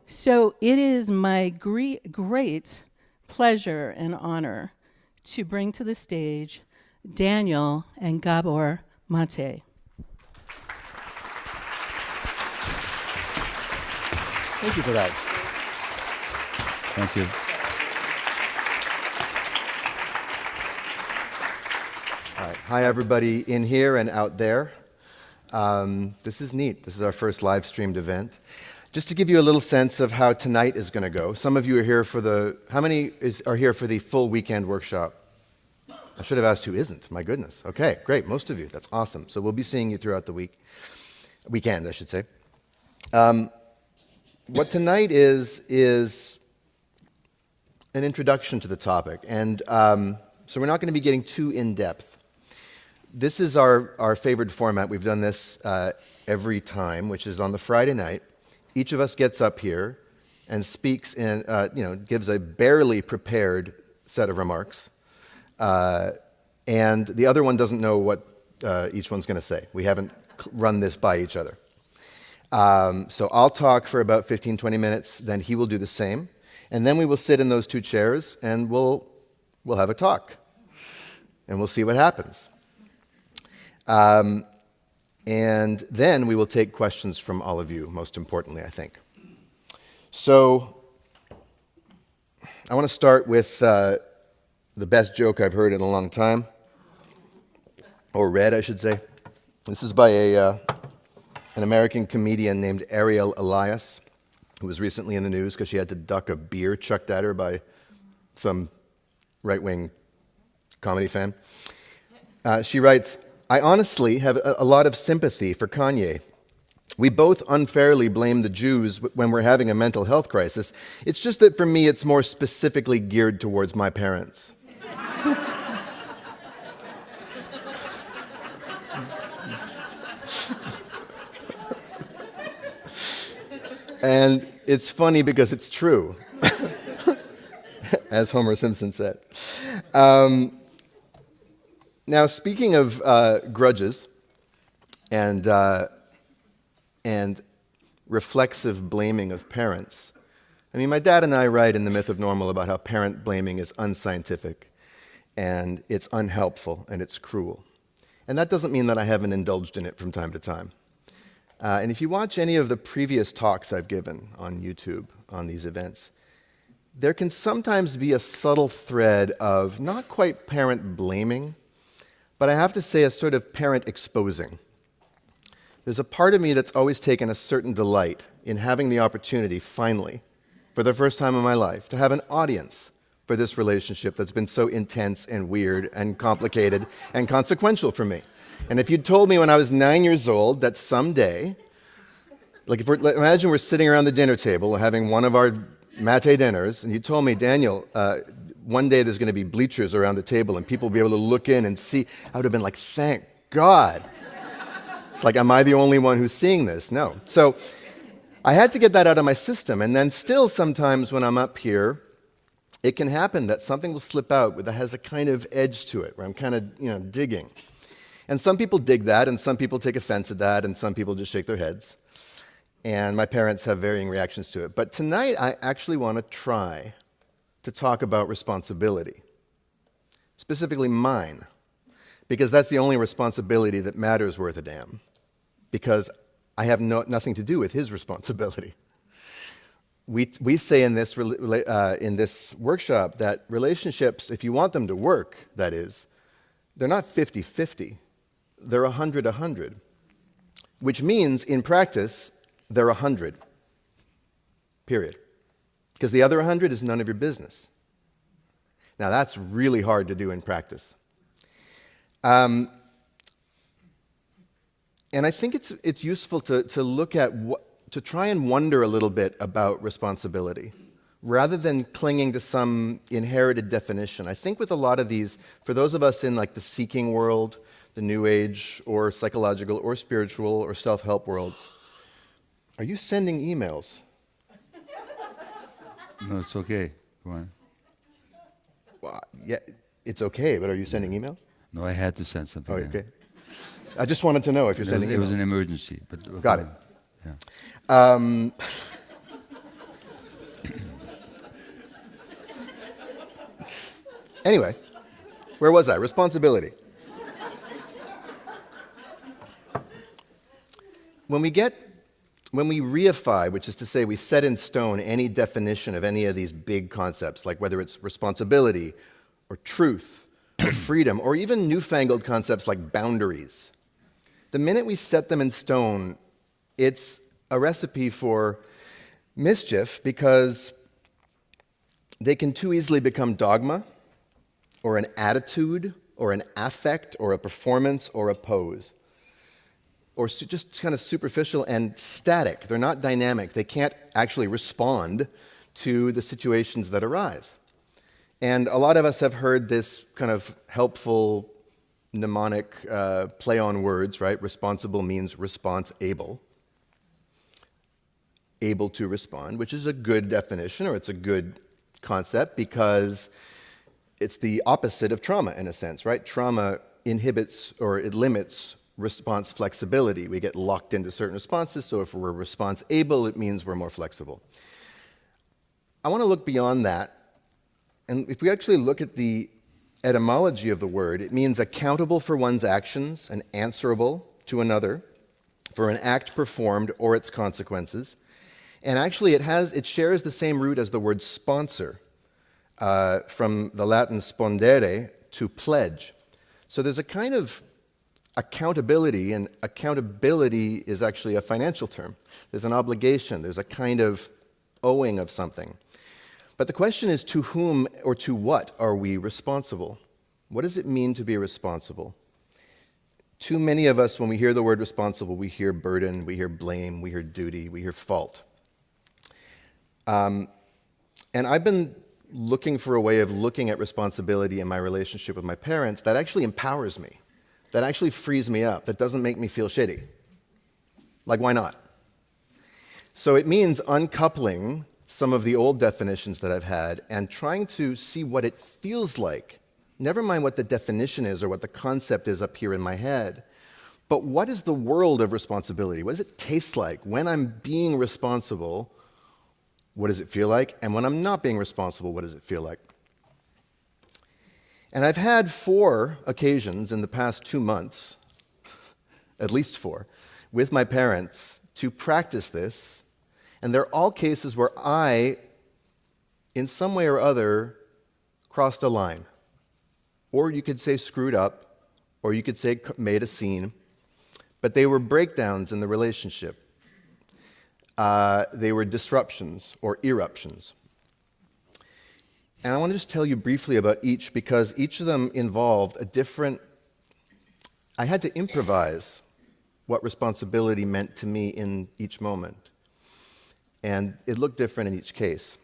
So it is my great pleasure and honor to bring to the stage Daniel and Gabor Maté. Thank you for that. Thank you. All right. Hi, everybody in here and out there. This is neat. This is our first live-streamed event. Just to give you a little sense of how tonight is going to go, some of you are here for the... How many are here for the full weekend workshop? I should have asked who isn't. My goodness. Okay, great. Most of you. That's awesome. So we'll be seeing you throughout the weekend, I should say. What tonight is an introduction to the topic. And so we're not going to be getting too in-depth. This is our favored format. We've done this every time, which is on the Friday night. Each of us gets up here and speaks and gives a barely prepared set of remarks. And the other one doesn't know what each one's going to say. We haven't run this by each other. So I'll talk for about 15, 20 minutes, then he will do the same. And then we will sit in those two chairs and we'll have a talk. And we'll see what happens. And then we will take questions from all of you, most importantly, I think. So I want to start with the best joke I've heard in a long time, or read, I should say. This is by an American comedian named Ariel Elias, who was recently in the news because she had to duck a beer chucked at her by some right-wing comedy fan. She writes, "I honestly have a lot of sympathy for Kanye. We both unfairly blame the Jews when we're having a mental health crisis. It's just that for me, it's more specifically geared towards my parents." And it's funny because it's true, as Homer Simpson said. Now, speaking of grudges and reflexive blaming of parents, I mean, my dad and I write in The Myth of Normal about how parent blaming is unscientific, and it's unhelpful, and it's cruel. And that doesn't mean that I haven't indulged in it from time to time. And if you watch any of the previous talks I've given on YouTube on these events, there can sometimes be a subtle thread of not quite parent blaming, but I have to say a sort of parent exposing. There's a part of me that's always taken a certain delight in having the opportunity, finally, for the first time in my life, to have an audience for this relationship that's been so intense and weird and complicated and consequential for me. And if you'd told me when I was 9 years old that someday, imagine we're sitting around the dinner table having one of our Maté dinners, and you told me, Daniel, one day there's going to be bleachers around the table and people will be able to look in and see, I would have been like, thank God. It's like, am I the only one who's seeing this? No. So I had to get that out of my system. And then still sometimes when I'm up here, it can happen that something will slip out that has a kind of edge to it, where I'm kind of, digging. And some people dig that, and some people take offense at that, and some people just shake their heads. And my parents have varying reactions to it. But tonight, I actually want to try to talk about responsibility, specifically mine, because that's the only responsibility that matters worth a damn, because I have nothing to do with his responsibility. We say in this workshop that relationships, if you want them to work, that is, they're not 50-50. They're 100-100, which means in practice, they're 100, period. Because the other 100 is none of your business. Now, that's really hard to do in practice. And I think it's useful to look at, to try and wonder a little bit about responsibility, rather than clinging to some inherited definition. I think with a lot of these, for those of us in like the seeking world, the New Age, or psychological, or spiritual, or self-help worlds, are you sending emails? No, it's okay. Go on. Well, yeah, it's okay, but are you sending emails? No, I had to send something. Oh, okay. I just wanted to know if you're sending emails. It was an emergency. But Got it. Yeah. Anyway, where was I? Responsibility. When we reify, which is to say we set in stone any definition of any of these big concepts, like whether it's responsibility or truth or freedom, or even newfangled concepts like boundaries, the minute we set them in stone, it's a recipe for mischief because they can too easily become dogma or an attitude or an affect or a performance or a pose, or just kind of superficial and static. They're not dynamic. They can't actually respond to the situations that arise. And a lot of us have heard this kind of helpful mnemonic play on words, right? Responsible means response-able. Able to respond, which is a good definition, or it's a good concept because it's the opposite of trauma in a sense, right? Trauma inhibits or it limits response flexibility. We get locked into certain responses, so if we're response able, it means we're more flexible. I want to look beyond that, and if we actually look at the etymology of the word, it means accountable for one's actions and answerable to another for an act performed or its consequences. And actually it shares the same root as the word sponsor, from the Latin spondere, to pledge. So there's a kind of accountability, and accountability is actually a financial term. There's an obligation, there's a kind of owing of something. But the question is, to whom or to what are we responsible? What does it mean to be responsible? Too many of us, when we hear the word responsible, we hear burden, we hear blame, we hear duty, we hear fault. And I've been looking for a way of looking at responsibility in my relationship with my parents that actually empowers me, that actually frees me up, that doesn't make me feel shitty. Like, why not? So it means uncoupling some of the old definitions that I've had and trying to see what it feels like. Never mind what the definition is or what the concept is up here in my head, but what is the world of responsibility? What does it taste like? When I'm being responsible, what does it feel like? And when I'm not being responsible, what does it feel like? And I've had 4 occasions in the past 2 months, at least 4, with my parents to practice this. And they're all cases where I, in some way or other, crossed a line. Or you could say screwed up, or you could say made a scene. But they were breakdowns in the relationship. They were disruptions or eruptions. And I want to just tell you briefly about each because each of them involved a different... I had to improvise what responsibility meant to me in each moment. And it looked different in each case.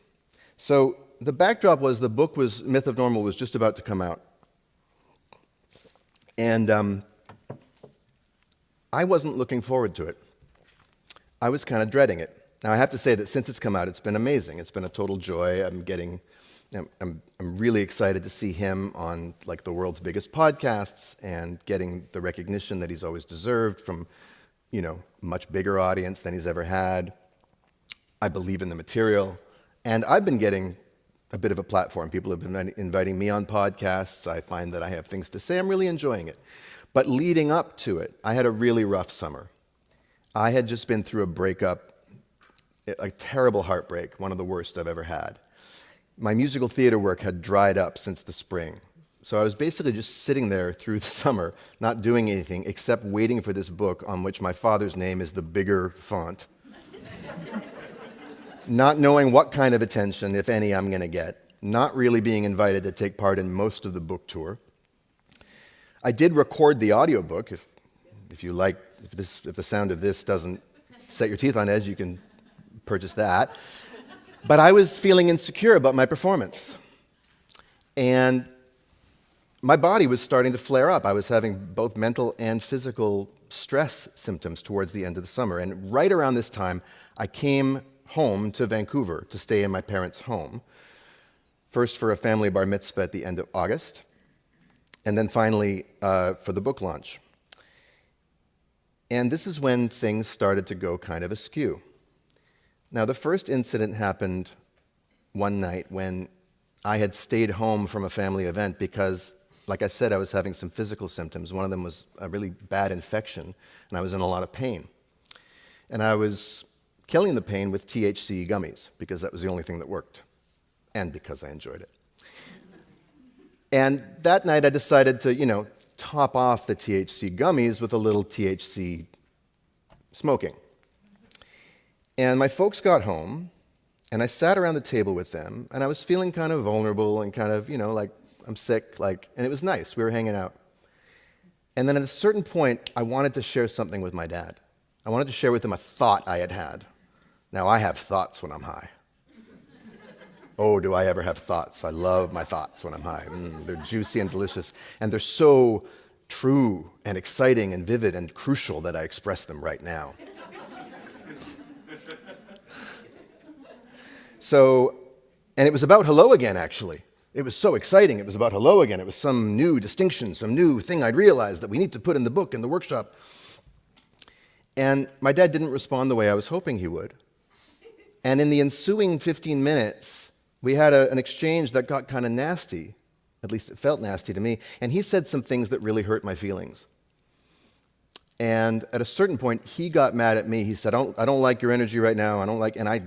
So the backdrop was the book was Myth of Normal was just about to come out. And I wasn't looking forward to it. I was kind of dreading it. Now, I have to say that since it's come out, it's been amazing. It's been a total joy. I'm really excited to see him on like the world's biggest podcasts and getting the recognition that he's always deserved from, much bigger audience than he's ever had. I believe in the material, and I've been getting a bit of a platform. People have been inviting me on podcasts. I find that I have things to say. I'm really enjoying it. But leading up to it, I had a really rough summer. I had just been through a breakup, a terrible heartbreak, one of the worst I've ever had. My musical theater work had dried up since the spring. So I was basically just sitting there through the summer, not doing anything except waiting for this book on which my father's name is the bigger font. Not knowing what kind of attention, if any, I'm going to get. Not really being invited to take part in most of the book tour. I did record the audiobook. If you like, if the sound of this doesn't set your teeth on edge, you can purchase that. But I was feeling insecure about my performance. And my body was starting to flare up. I was having both mental and physical stress symptoms towards the end of the summer. And right around this time, I came home to Vancouver to stay in my parents' home. First for a family bar mitzvah at the end of August, and then finally for the book launch. And this is when things started to go kind of askew. Now, the first incident happened one night when I had stayed home from a family event because, like I said, I was having some physical symptoms. One of them was a really bad infection, and I was in a lot of pain. And I was killing the pain with THC gummies because that was the only thing that worked, and because I enjoyed it. And that night I decided to, top off the THC gummies with a little THC smoking. And my folks got home, and I sat around the table with them, and I was feeling kind of vulnerable and kind of, like I'm sick, and it was nice. We were hanging out. And then at a certain point, I wanted to share something with my dad. I wanted to share with him a thought I had had. Now, I have thoughts when I'm high. Oh, do I ever have thoughts? I love my thoughts when I'm high. They're juicy and delicious, and they're so true and exciting and vivid and crucial that I express them right now. And it was about hello again, actually. It was so exciting. It was about hello again. It was some new distinction, some new thing I'd realized that we need to put in the book, in the workshop. And my dad didn't respond the way I was hoping he would. And in the ensuing 15 minutes, we had an exchange that got kind of nasty. At least it felt nasty to me. And he said some things that really hurt my feelings. And at a certain point, he got mad at me. He said, I don't like your energy right now. And I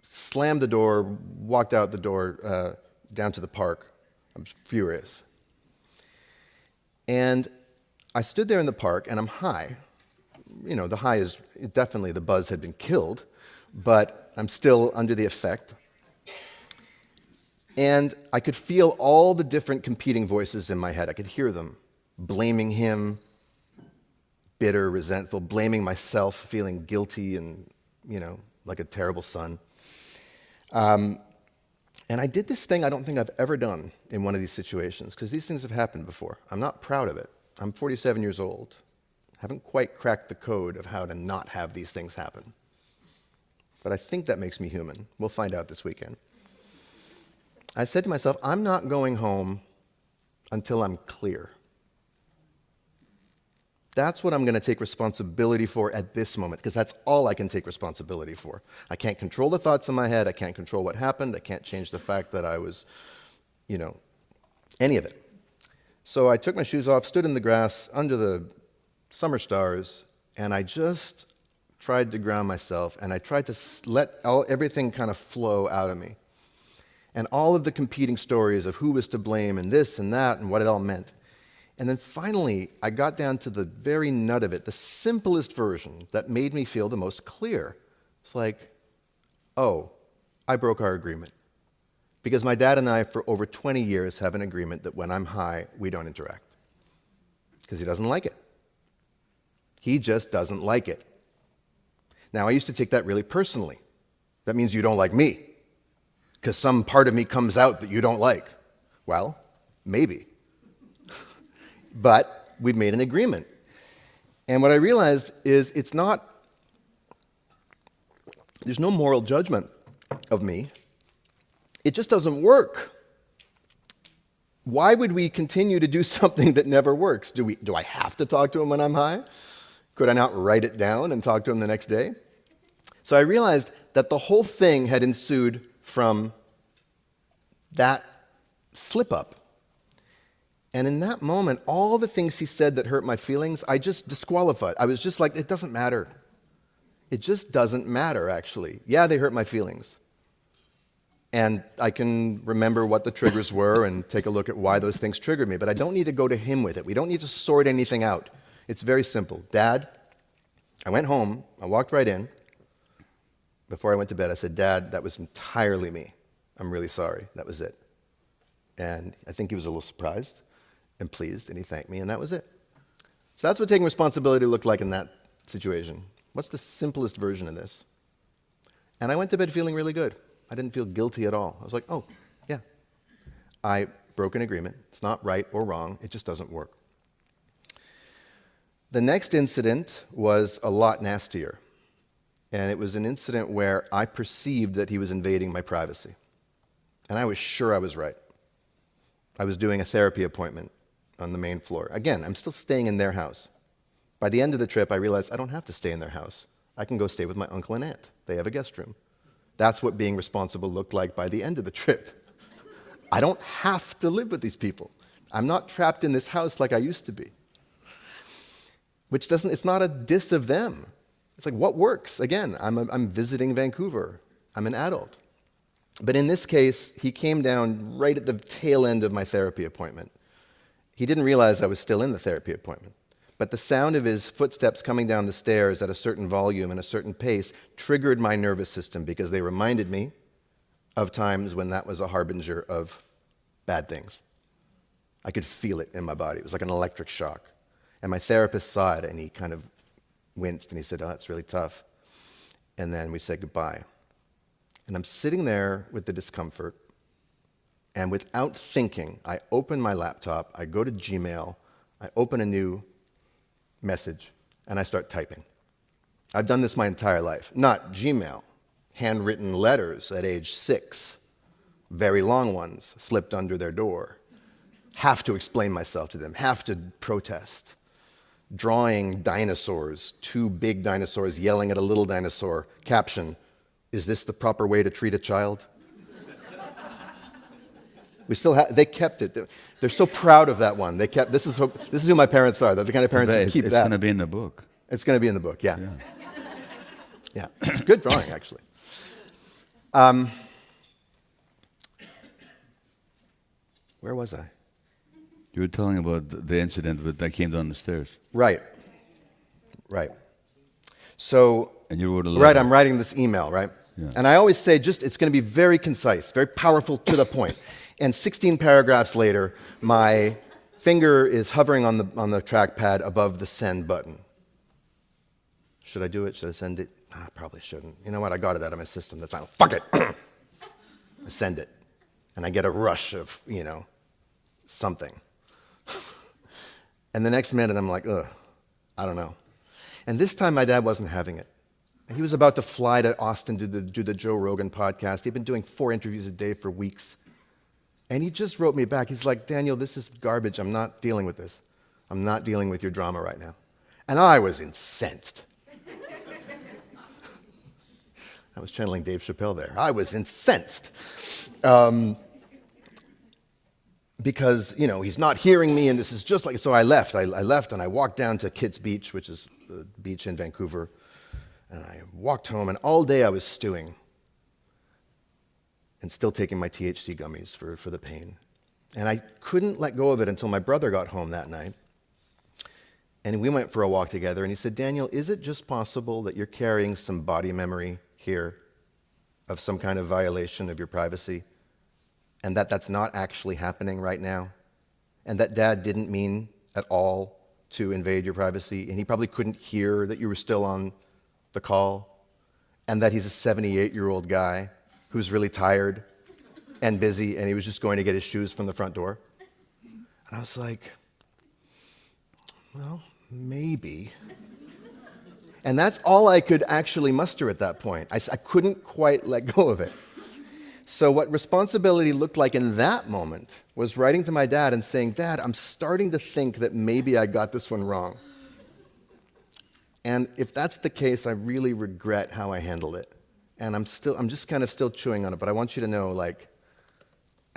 slammed the door, walked out the door down to the park. I was furious. And I stood there in the park, and I'm high. The high is definitely, the buzz had been killed, but I'm still under the effect. And I could feel all the different competing voices in my head. I could hear them, blaming him, bitter, resentful, blaming myself, feeling guilty and, like a terrible son. And I did this thing I don't think I've ever done in one of these situations, because these things have happened before. I'm not proud of it. I'm 47 years old. Haven't quite cracked the code of how to not have these things happen. But I think that makes me human. We'll find out this weekend. I said to myself, I'm not going home until I'm clear. That's what I'm going to take responsibility for at this moment, because that's all I can take responsibility for. I can't control the thoughts in my head. I can't control what happened. I can't change the fact that I was, any of it. So I took my shoes off, stood in the grass under the summer stars, and I just tried to ground myself, and I tried to let everything kind of flow out of me. And all of the competing stories of who was to blame and this and that and what it all meant. And then finally, I got down to the very nut of it, the simplest version that made me feel the most clear. It's like, oh, I broke our agreement. Because my dad and I, for over 20 years, have an agreement that when I'm high, we don't interact. Because he doesn't like it. He just doesn't like it. Now, I used to take that really personally. That means you don't like me. Because some part of me comes out that you don't like. Well, maybe. But we've made an agreement. And what I realized is there's no moral judgment of me. It just doesn't work. Why would we continue to do something that never works? Do I have to talk to him when I'm high? Could I not write it down and talk to him the next day? So I realized that the whole thing had ensued from that slip-up. And in that moment, all the things he said that hurt my feelings, I just disqualified. I was just like, it doesn't matter. It just doesn't matter, actually. Yeah, they hurt my feelings. And I can remember what the triggers were and take a look at why those things triggered me, but I don't need to go to him with it. We don't need to sort anything out. It's very simple. Dad, I went home, I walked right in. Before I went to bed, I said, Dad, that was entirely me. I'm really sorry. That was it. And I think he was a little surprised and pleased, and he thanked me, and that was it. So that's what taking responsibility looked like in that situation. What's the simplest version of this? And I went to bed feeling really good. I didn't feel guilty at all. I was like, oh, yeah. I broke an agreement. It's not right or wrong. It just doesn't work. The next incident was a lot nastier. And it was an incident where I perceived that he was invading my privacy. And I was sure I was right. I was doing a therapy appointment on the main floor. Again, I'm still staying in their house. By the end of the trip, I realized I don't have to stay in their house. I can go stay with my uncle and aunt. They have a guest room. That's what being responsible looked like by the end of the trip. I don't have to live with these people. I'm not trapped in this house like I used to be. Which doesn't, it's not a diss of them. It's like, what works? Again, I'm visiting Vancouver. I'm an adult. But in this case, he came down right at the tail end of my therapy appointment. He didn't realize I was still in the therapy appointment. But the sound of his footsteps coming down the stairs at a certain volume and a certain pace triggered my nervous system because they reminded me of times when that was a harbinger of bad things. I could feel it in my body. It was like an electric shock. And my therapist saw it, and he kind of winced, and he said, "Oh, that's really tough." And then we said goodbye. And I'm sitting there with the discomfort, and without thinking, I open my laptop, I go to Gmail, I open a new message, and I start typing. I've done this my entire life. Not Gmail, handwritten letters at age 6, very long ones, slipped under their door. Have to explain myself to them, have to protest. Drawing dinosaurs, 2 big dinosaurs yelling at a little dinosaur. Caption, "Is this the proper way to treat a child?" We still have, they kept it. They're so proud of that one. They kept, this is who my parents are. They're the kind of parents who keep that. It's going to be in the book. It's going to be in the book, yeah. Yeah, it's a good drawing, actually. Where was I? You were telling about the incident that came down the stairs. Right. So, And you wrote a letter. right, I'm writing this email, right? Yeah. And I always say it's going to be very concise, very powerful, to the point. And 16 paragraphs later, my finger is hovering on the trackpad above the send button. Should I do it? Should I send it? I probably shouldn't. You know what? I got it out of my system. That's fine. Fuck it. I send it. And I get a rush of, something. And the next minute, I'm like, ugh, I don't know. And this time, my dad wasn't having it. He was about to fly to Austin to do the Joe Rogan podcast. He'd been doing 4 interviews a day for weeks. And he just wrote me back. He's like, "Daniel, this is garbage. I'm not dealing with this. I'm not dealing with your drama right now." And I was incensed. I was channeling Dave Chappelle there. I was incensed. Because, he's not hearing me, and this is just like... So I left. I left, and I walked down to Kitts Beach, which is the beach in Vancouver. And I walked home, and all day I was stewing and still taking my THC gummies for the pain. And I couldn't let go of it until my brother got home that night. And we went for a walk together, and he said, "Daniel, is it just possible that you're carrying some body memory here of some kind of violation of your privacy, and that's not actually happening right now, and that Dad didn't mean at all to invade your privacy, and he probably couldn't hear that you were still on the call, and that he's a 78-year-old guy who's really tired and busy, and he was just going to get his shoes from the front door?" And I was like, well, maybe. And that's all I could actually muster at that point. I couldn't quite let go of it. So what responsibility looked like in that moment was writing to my dad and saying, "Dad, I'm starting to think that maybe I got this one wrong. And if that's the case, I really regret how I handled it. And I'm just kind of still chewing on it, but I want you to know, I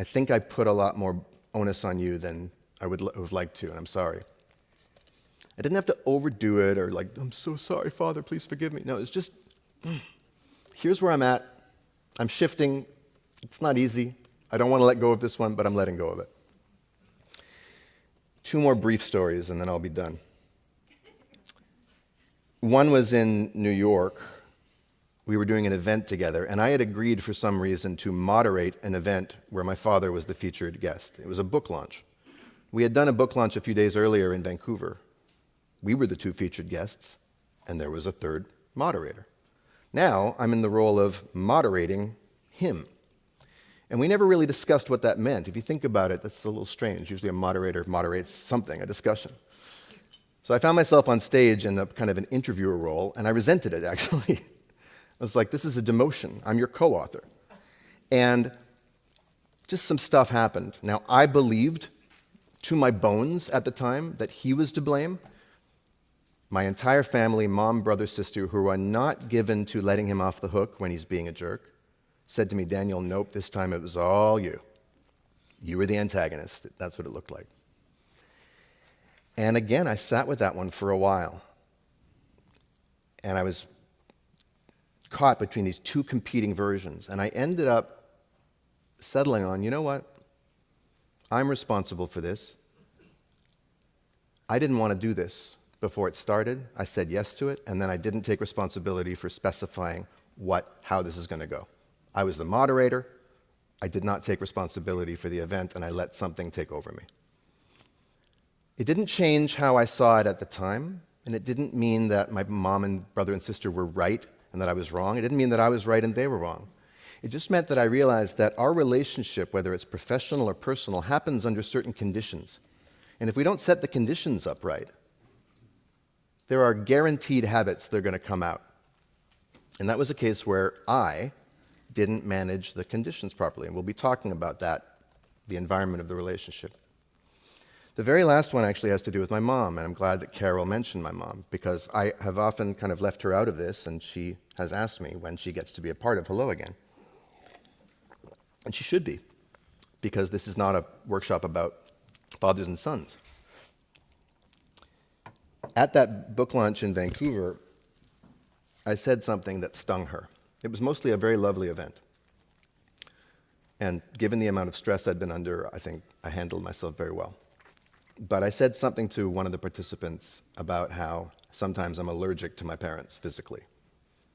think I put a lot more onus on you than I would have liked to, and I'm sorry." I didn't have to overdo it or "I'm so sorry, Father, please forgive me." No, it's just, here's where I'm at. I'm shifting. It's not easy. I don't want to let go of this one, but I'm letting go of it. 2 more brief stories, and then I'll be done. One was in New York. We were doing an event together, and I had agreed for some reason to moderate an event where my father was the featured guest. It was a book launch. We had done a book launch a few days earlier in Vancouver. We were the 2 featured guests, and there was a 3rd moderator. Now, I'm in the role of moderating him. And we never really discussed what that meant. If you think about it, that's a little strange. Usually a moderator moderates something, a discussion. So I found myself on stage in a kind of an interviewer role, and I resented it, actually. I was like, this is a demotion. I'm your co-author. And just some stuff happened. Now, I believed to my bones at the time that he was to blame. My entire family, mom, brother, sister, who are not given to letting him off the hook when he's being a jerk, said to me, "Daniel, nope, this time it was all you." You were the antagonist. That's what it looked like. And again, I sat with that one for a while. And I was caught between these two competing versions. And I ended up settling on, you know what? I'm responsible for this. I didn't want to do this before it started. I said yes to it, and then I didn't take responsibility for specifying how this is going to go. I was the moderator. I did not take responsibility for the event, and I let something take over me. It didn't change how I saw it at the time, and it didn't mean that my mom and brother and sister were right and that I was wrong. It didn't mean that I was right and they were wrong. It just meant that I realized that our relationship, whether it's professional or personal, happens under certain conditions. And if we don't set the conditions up right, there are guaranteed habits that are going to come out. And that was a case where I didn't manage the conditions properly. And we'll be talking about that, the environment of the relationship. The very last one actually has to do with my mom, and I'm glad that Carol mentioned my mom, because I have often kind of left her out of this, and she has asked me when she gets to be a part of Hello Again. And she should be, because this is not a workshop about fathers and sons. At that book launch in Vancouver, I said something that stung her. It was mostly a very lovely event. And given the amount of stress I'd been under, I think I handled myself very well. But I said something to one of the participants about how sometimes I'm allergic to my parents physically.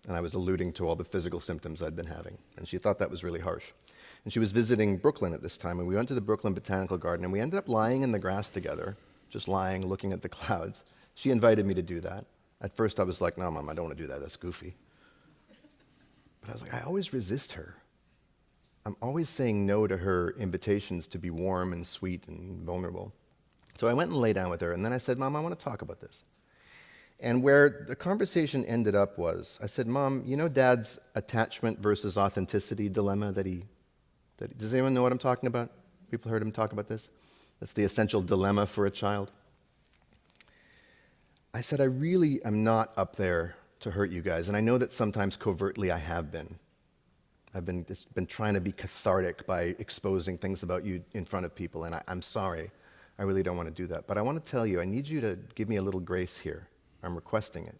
And I was alluding to all the physical symptoms I'd been having. And she thought that was really harsh. And she was visiting Brooklyn at this time, and we went to the Brooklyn Botanical Garden, and we ended up lying in the grass together, just lying, looking at the clouds. She invited me to do that. At first I was like, no, Mom, I don't want to do that. That's goofy. But I was like, I always resist her. I'm always saying no to her invitations to be warm and sweet and vulnerable. So I went and lay down with her, and then I said, Mom, I want to talk about this. And where the conversation ended up was, I said, Mom, you know Dad's attachment versus authenticity dilemma does anyone know what I'm talking about? People heard him talk about this? That's the essential dilemma for a child. I said, I really am not up there to hurt you guys, and I know that sometimes covertly I have been. It's been trying to be cathartic by exposing things about you in front of people, and I'm sorry. I really don't want to do that. But I want to tell you, I need you to give me a little grace here. I'm requesting it.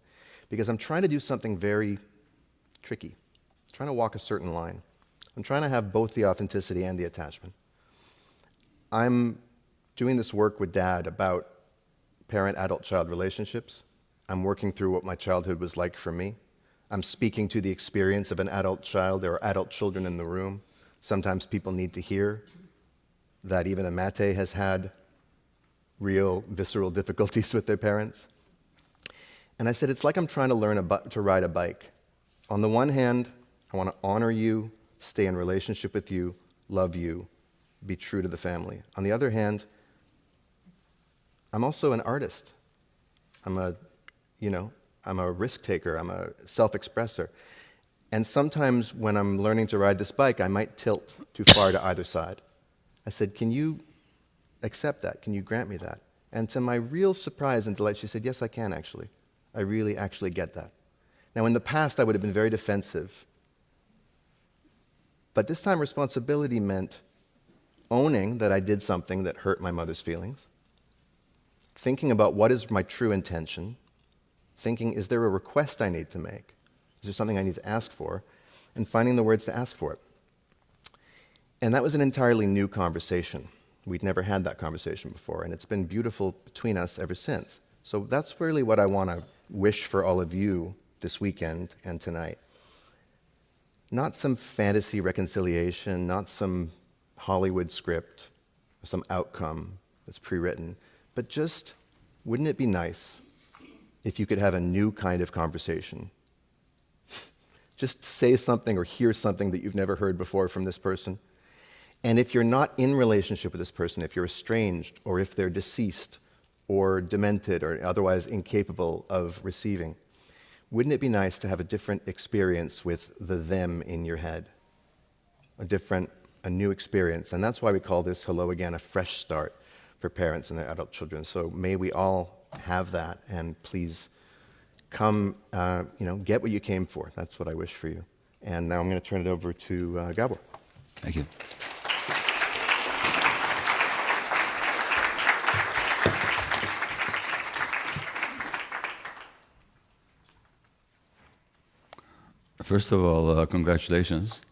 Because I'm trying to do something very tricky. I'm trying to walk a certain line. I'm trying to have both the authenticity and the attachment. I'm doing this work with Dad about parent-adult-child relationships. I'm working through what my childhood was like for me. I'm speaking to the experience of an adult child. There are adult children in the room. Sometimes people need to hear that even a Maté has had real visceral difficulties with their parents. And I said, it's like I'm trying to learn to ride a bike. On the one hand, I want to honor you, stay in relationship with you, love you, be true to the family. On the other hand, I'm also an artist. I'm a risk taker. I'm a self-expresser. And sometimes when I'm learning to ride this bike, I might tilt too far to either side. I said, can you accept that? Can you grant me that? And to my real surprise and delight, she said, yes, I can actually. I really actually get that. Now, in the past, I would have been very defensive. But this time, responsibility meant owning that I did something that hurt my mother's feelings, thinking about what is my true intention, thinking, is there a request I need to make? Is there something I need to ask for? And finding the words to ask for it. And that was an entirely new conversation. We'd never had that conversation before, and it's been beautiful between us ever since. So that's really what I want to wish for all of you this weekend and tonight. Not some fantasy reconciliation, not some Hollywood script, or some outcome that's pre-written, but just, wouldn't it be nice if you could have a new kind of conversation? Just say something or hear something that you've never heard before from this person. And if you're not in relationship with this person, if you're estranged, or if they're deceased, or demented, or otherwise incapable of receiving, wouldn't it be nice to have a different experience with the them in your head? A new experience. And that's why we call this Hello Again, a fresh start for parents and their adult children. So may we all have that, and please come, get what you came for. That's what I wish for you. And now I'm going to turn it over to Gabor. Thank you. First of all, congratulations,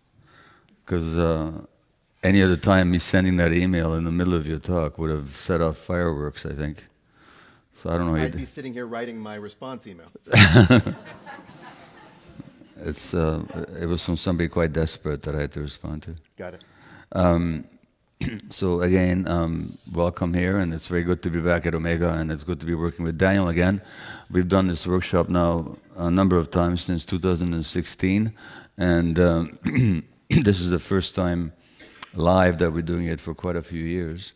because any other time me sending that email in the middle of your talk would have set off fireworks, I think. So I don't know how you I'd did. be sitting here writing my response email. It was from somebody quite desperate that I had to respond to. Got it. So again, welcome here, and it's very good to be back at Omega, and it's good to be working with Daniel again. We've done this workshop now a number of times since 2016, and this is the first time live that we're doing it for quite a few years.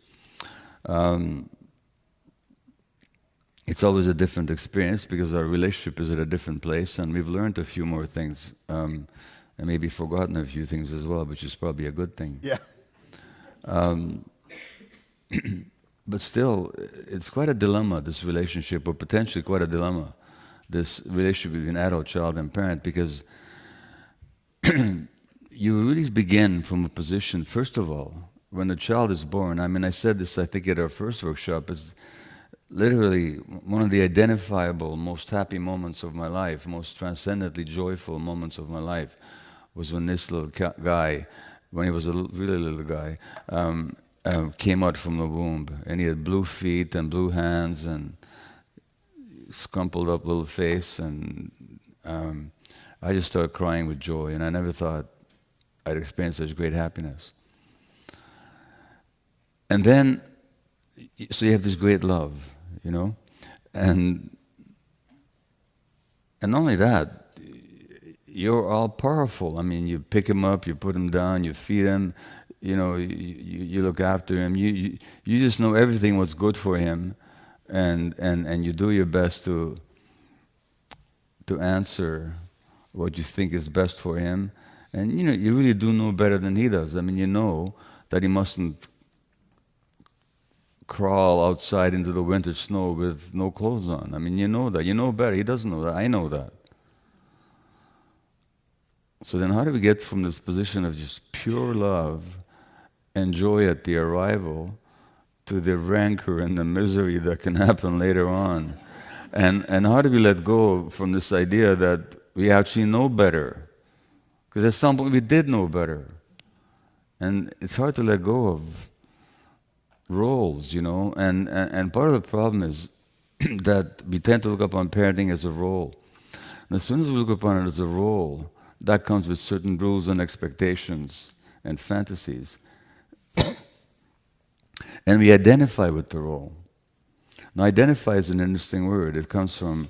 It's always a different experience because our relationship is at a different place, and we've learned a few more things, and maybe forgotten a few things as well, which is probably a good thing. Yeah. But still, it's quite a dilemma, this relationship, or potentially quite a dilemma, this relationship between adult, child, and parent, because you really begin from a position, first of all, when the child is born. I mean, I said this, I think, at our first workshop, is literally one of the identifiable, most happy moments of my life, most transcendently joyful moments of my life, was when this little guy, when he was a really little guy, came out from the womb, and he had blue feet and blue hands and scrumpled up little face, and I just started crying with joy, and I never thought I'd experienced such great happiness. And then, so you have this great love, you know, and not only that, you're all powerful. I mean, you pick him up, you put him down, you feed him, you know, you look after him. You just know everything what's good for him, and you do your best to answer what you think is best for him. And you know, you really do know better than he does. I mean, you know that he mustn't crawl outside into the winter snow with no clothes on. I mean, you know that. You know better. He doesn't know that. I know that. So then how do we get from this position of just pure love and joy at the arrival to the rancor and the misery that can happen later on? And how do we let go from this idea that we actually know better? Because at some point we did know better. And it's hard to let go of roles, you know, and part of the problem is that we tend to look upon parenting as a role. And as soon as we look upon it as a role, that comes with certain rules and expectations and fantasies. And we identify with the role. Now, identify is an interesting word. It comes from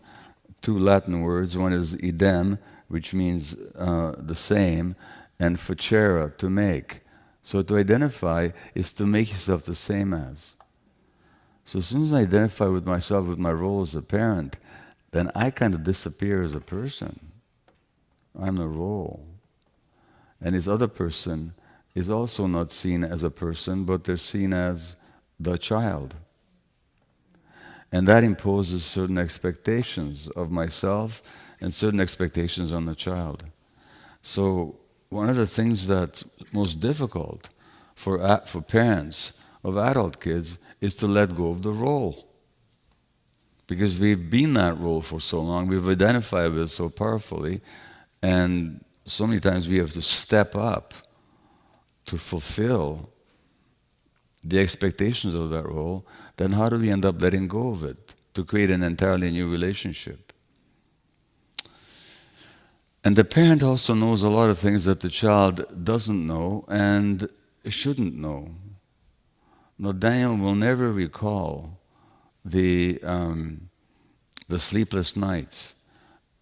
two Latin words. One is idem, which means the same, and facere, to make. So to identify is to make yourself the same as. So as soon as I identify with myself, with my role as a parent, then I kind of disappear as a person. I'm the role. And this other person is also not seen as a person, but they're seen as the child. And that imposes certain expectations of myself and certain expectations on the child. So one of the things that's most difficult for parents of adult kids is to let go of the role. Because we've been that role for so long, we've identified with it so powerfully, and so many times we have to step up to fulfill the expectations of that role. Then how do we end up letting go of it to create an entirely new relationship? And the parent also knows a lot of things that the child doesn't know and shouldn't know. Now, Daniel will never recall the sleepless nights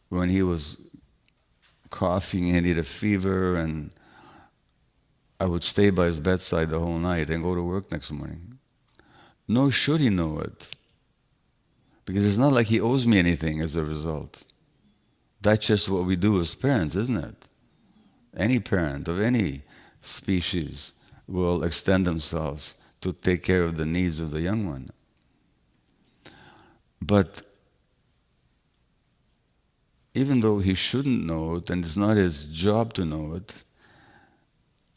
when he was coughing and he had a fever, and I would stay by his bedside the whole night and go to work next morning. Nor should he know it, because it's not like he owes me anything as a result. That's just what we do as parents, isn't it? Any parent of any species will extend themselves to take care of the needs of the young one. But even though he shouldn't know it, and it's not his job to know it,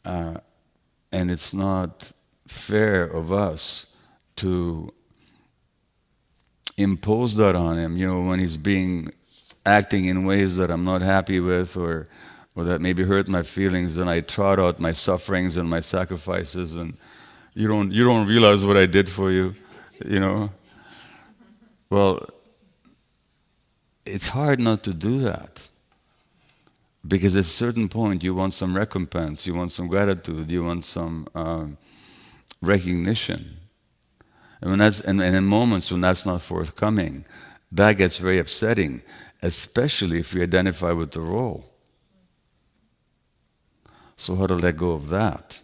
and it's not fair of us to impose that on him, you know, when he's being acting in ways that I'm not happy with, or that maybe hurt my feelings, and I trot out my sufferings and my sacrifices, and you don't realize what I did for you, you know. Well, it's hard not to do that, because at a certain point you want some recompense, you want some gratitude, you want some recognition. And and in moments when that's not forthcoming, that gets very upsetting, especially if we identify with the role. So how to let go of that?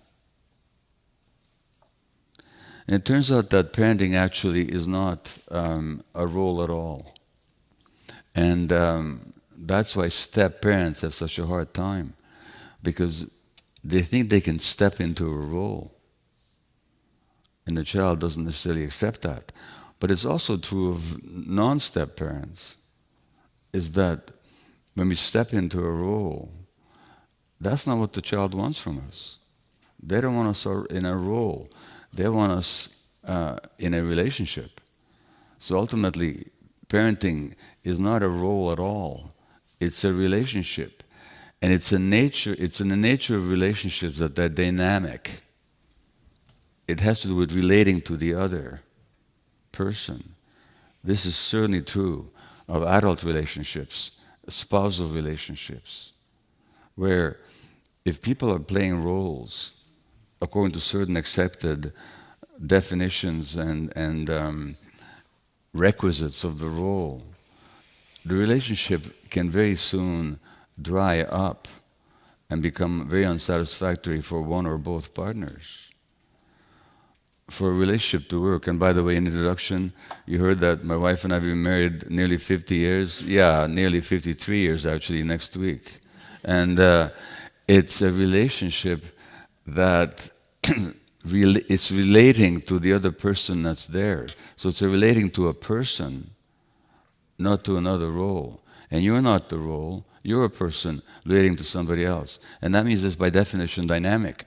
And it turns out that parenting actually is not a role at all. And that's why step parents have such a hard time, because they think they can step into a role. And the child doesn't necessarily accept that. But it's also true of non-step parents, is that when we step into a role, that's not what the child wants from us. They don't want us in a role. They want us in a relationship. So ultimately, parenting is not a role at all. It's a relationship. And it's in the nature of relationships that they're dynamic. It has to do with relating to the other person. This is certainly true of adult relationships, spousal relationships, where if people are playing roles according to certain accepted definitions and requisites of the role, the relationship can very soon dry up and become very unsatisfactory for one or both partners. For a relationship to work, and by the way, in the introduction, you heard that my wife and I have been married nearly 50 years. Yeah, nearly 53 years actually next week. And it's a relationship that it's relating to the other person that's there. So it's relating to a person, not to another role. And you're not the role, you're a person relating to somebody else. And that means it's by definition dynamic.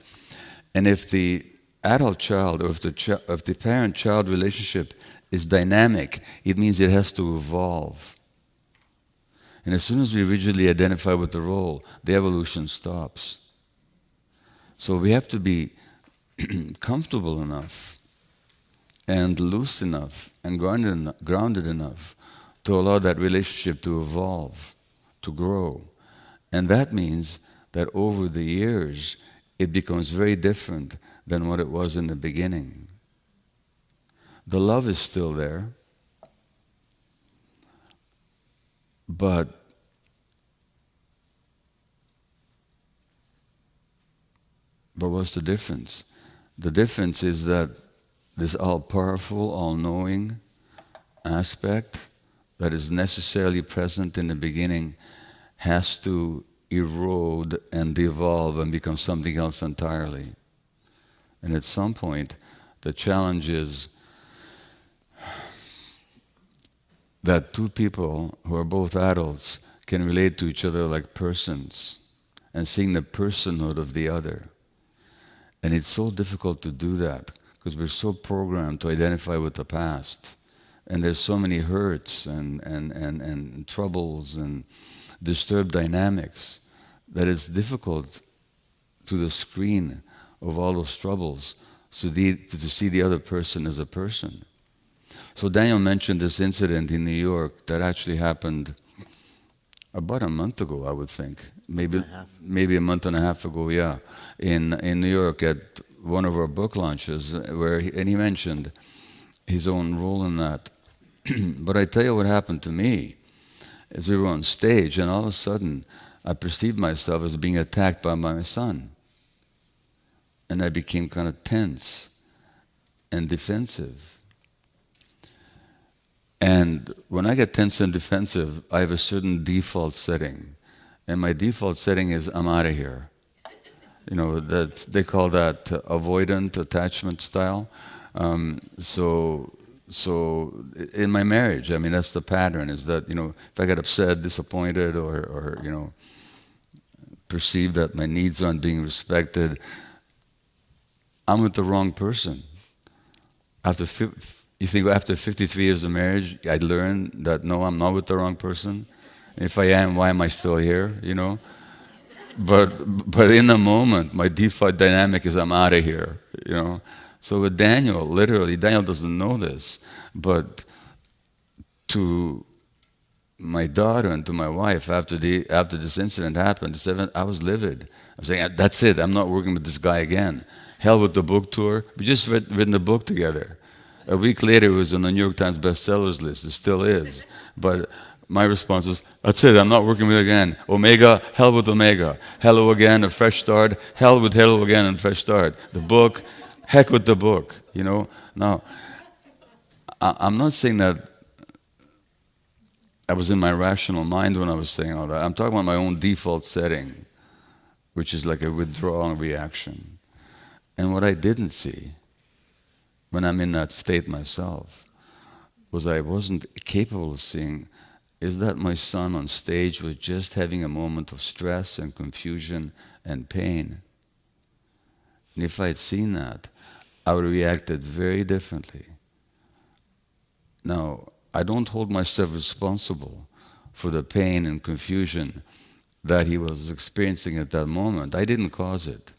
And if the adult child, or if the parent-child relationship is dynamic, it means it has to evolve. And as soon as we rigidly identify with the role, the evolution stops. So we have to be comfortable enough and loose enough and grounded enough to allow that relationship to evolve, to grow. And that means that over the years, it becomes very different than what it was in the beginning. The love is still there, but what's the difference? The difference is that this all-powerful, all-knowing aspect that is necessarily present in the beginning has to erode and devolve and become something else entirely. And at some point, the challenge is that two people who are both adults can relate to each other like persons and seeing the personhood of the other. And it's so difficult to do that because we're so programmed to identify with the past. And there's so many hurts and troubles and disturbed dynamics that it's difficult through the screen of all those troubles to see the other person as a person. So Daniel mentioned this incident in New York that actually happened about a month ago, I would think. Maybe a month and a half ago, yeah. In New York at one of our book launches, and he mentioned his own role in that. But I tell you what happened to me is we were on stage, and all of a sudden I perceived myself as being attacked by my son. And I became kind of tense and defensive. And when I get tense and defensive, I have a certain default setting. And my default setting is, I'm out of here. You know, they call that avoidant attachment style. So in my marriage, I mean, that's the pattern, is that, you know, if I get upset, disappointed, or you know, perceive that my needs aren't being respected, I'm with the wrong person. You think after 53 years of marriage, I'd learned that no, I'm not with the wrong person? If I am, why am I still here? You know. But in the moment, my default dynamic is I'm out of here. You know. So with Daniel, literally, Daniel doesn't know this, but to my daughter and to my wife after this incident happened, I was livid. I was saying, "That's it. I'm not working with this guy again. Hell with the book tour. We just written the book together. A week later, it was on the New York Times bestsellers list. It still is. But my response was, "That's it. I'm not working with it again. Omega, hell with Omega. Hello again, a fresh start. Hell with hello again, and fresh start. The book, heck with the book. You know." Now, I'm not saying that I was in my rational mind when I was saying all that. I'm talking about my own default setting, which is like a withdrawal reaction. And what I didn't see when I'm in that state myself was I wasn't capable of seeing is that my son on stage was just having a moment of stress and confusion and pain. And if I had seen that, I would have reacted very differently. Now, I don't hold myself responsible for the pain and confusion that he was experiencing at that moment. I didn't cause it.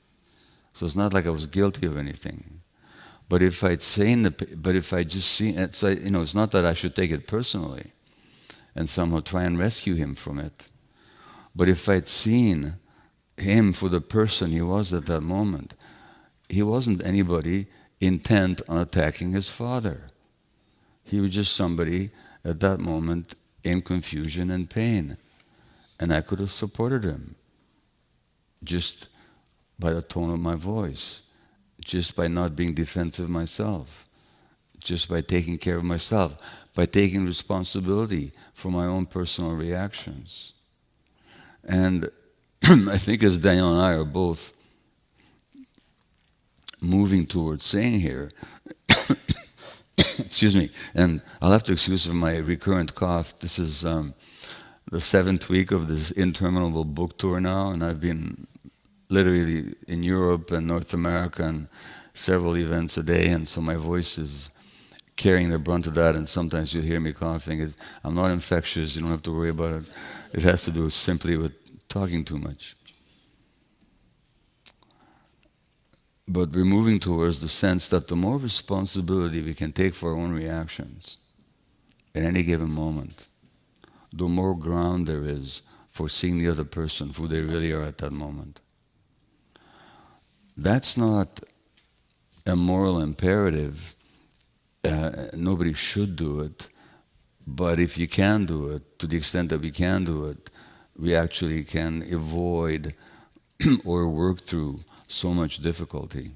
So it's not like I was guilty of anything. But if I'd just seen it, so, you know, it's not that I should take it personally and somehow try and rescue him from it. But if I'd seen him for the person he was at that moment, he wasn't anybody intent on attacking his father. He was just somebody at that moment in confusion and pain. And I could have supported him just by the tone of my voice, just by not being defensive myself, just by taking care of myself, by taking responsibility for my own personal reactions. And I think as Daniel and I are both moving towards saying here, excuse me, and I'll have to excuse for my recurrent cough. This is the 7th week of this interminable book tour now, and I've been literally in Europe and North America and several events a day, and so my voice is carrying the brunt of that, and sometimes you'll hear me coughing. I'm not infectious, you don't have to worry about it. It has to do simply with talking too much. But we're moving towards the sense that the more responsibility we can take for our own reactions at any given moment, the more ground there is for seeing the other person for who they really are at that moment. That's not a moral imperative. Nobody should do it. But if you can do it, to the extent that we can do it, we actually can avoid or work through so much difficulty.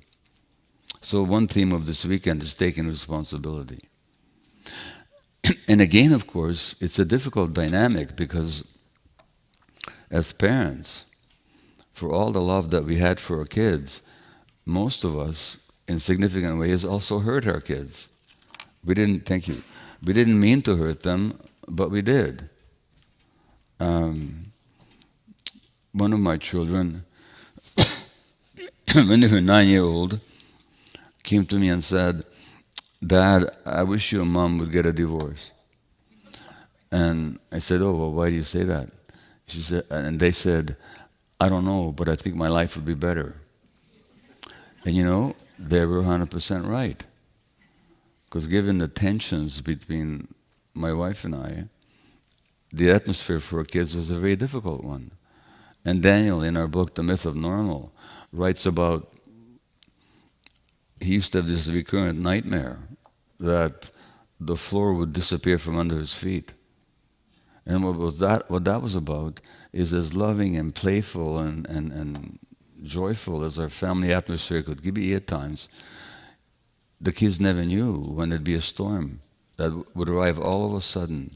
So one theme of this weekend is taking responsibility. And again, of course, it's a difficult dynamic because as parents, for all the love that we had for our kids, most of us, in significant ways, also hurt our kids. We didn't mean to hurt them, but we did. One of my children, when they were 9-year-old, came to me and said, "Dad, I wish your mom would get a divorce." And I said, "Oh, well, why do you say that?" She said, and they said, "I don't know, but I think my life would be better." And you know, they were 100% right. Because given the tensions between my wife and I, the atmosphere for our kids was a very difficult one. And Daniel, in our book, The Myth of Normal, writes about, he used to have this recurrent nightmare that the floor would disappear from under his feet. And what that was about is as loving and playful and joyful as our family atmosphere could be at times, the kids never knew when there'd be a storm that would arrive all of a sudden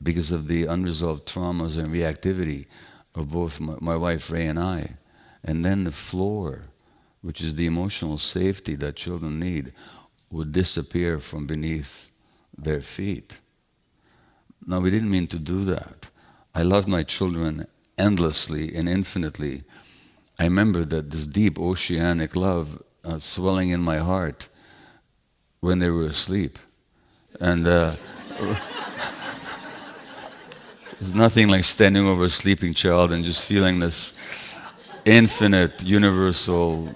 because of the unresolved traumas and reactivity of both my wife Ray and I. And then the floor, which is the emotional safety that children need, would disappear from beneath their feet. Now, we didn't mean to do that. I loved my children endlessly and infinitely. I remember that this deep oceanic love swelling in my heart when they were asleep. And There's nothing like standing over a sleeping child and just feeling this infinite, universal,